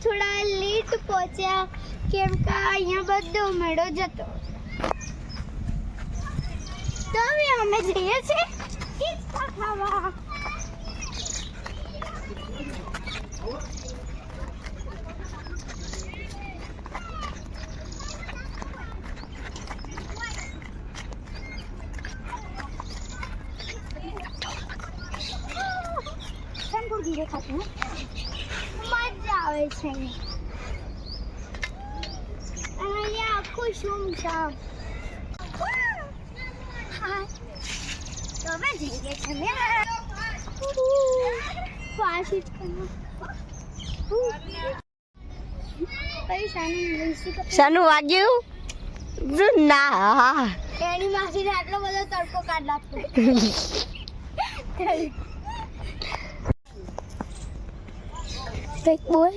થોડા લેટ પહોંચ્યા કેમ કે અહીંયા બધો મેળો જતો તો હવે અમે જઈએ છીએ પિઝા ખાવા. ધીરે ખાતું મજા આવે છે અહીંયા આખું સુમસામ. તમે જઈએ છે ને પાછી શાનું વાગ્યું ના એની માસીને આટલો બધો તડકો કાઢ નાખતો. બોલ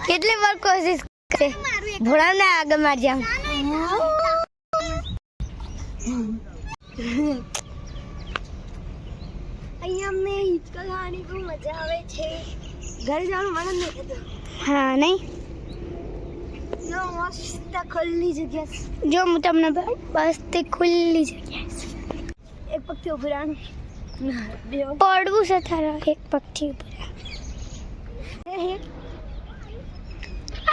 કેટલી વાર કોશિશ કરે ભોળા ને આગળ માર જામ. અહીંયા અમને હિચકા ખાવાની બહુ મજા આવે છે. ઘરે જવાનું મન નહીં થતું. હા નહીં જો મસ્ત ખુલ્લી જગ્યા છે. જો હું તમને બસ તે ખુલ્લી જગ્યા છે. એક પગથી ઉભું રહેવાનું પડવું છે તારા એક પગથી ઉપર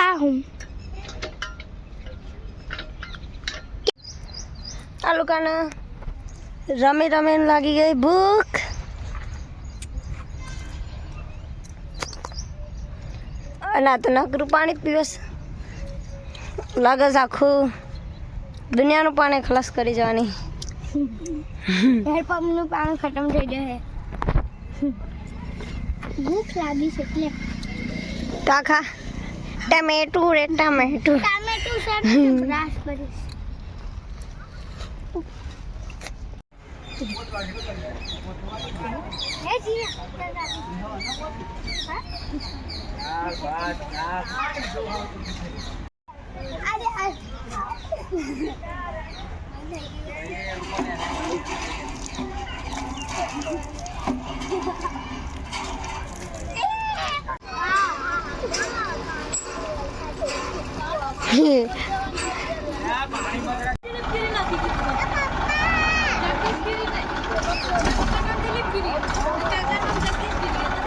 આ હું આ લોકોને રમે રમે લાગી ગઈ ભૂખ. અને આ તો નકરું પાણી જ પીવસ લાગે છે. આખું દુનિયાનું પાણી ખલાસ કરી જવાની. પગનું પાણી ખતમ થઈ જશે. ભૂખ લાગી છે એટલે કાકા ટમેટું રે ટમેટું ટામેટું છે રાસ કરીશ. હે જી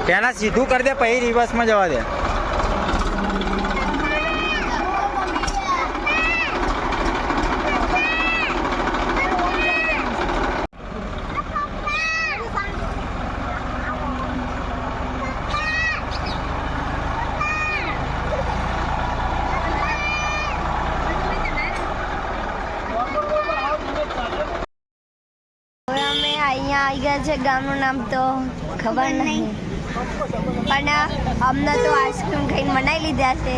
પહેલા સીધું કરી દે પછી રિવર્સમાં જવા દે. અહીંયા આવી ગયા છે. ગામનું નામ તો ખબર નહીં પણ અમને તો આઈસ્ક્રીમ ખાઈને મનાઈ લીધા છે.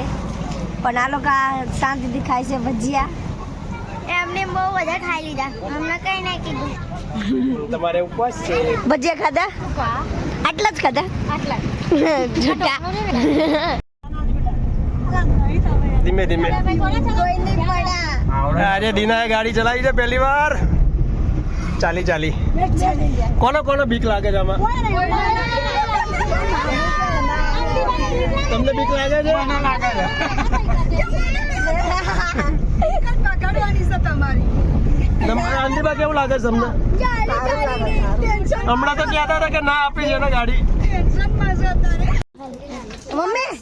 પણ આ લોકો શાંતિથી ખાય છે ભજીયા. એમને બહુ બધા ખાઈ લીધા. અમને કઈ ના કીધું. તમારે ઉપવાસ છે. ભજીયા ખાધા આટલા જ ખાધા આટલા જૂઠા. ધીમે ધીમે. આજે દીનાએ ગાડી ચલાવી છે પહેલી વાર. ચાલી ચાલી. કોનો કોનો બીક લાગે છે આમાં? તમને બીક લાગે છે? આંટીબા કેવું લાગે છે તમને? હમણાં તો કહેતા હતા કે ના આપી છે ને ગાડી. મમ્મી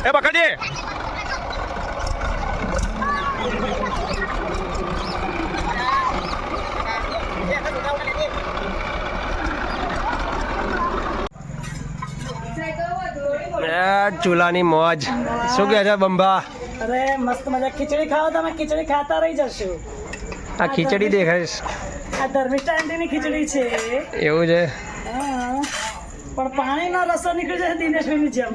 એ પકડીએ. ચૂલાની મોજ શું કહે છે બંબા? અરે મસ્ત મજા. ખીચડી ખાઓ તમે ખીચડી ખાતા રહી જશો. આ ખીચડી દેખાય આ ધર્મિષ્ઠા આંટીની ખીચડી છે. એવું છે. હા પણ પાણીનો રસો નીકળી જશે દિનેશભાઈની જેમ.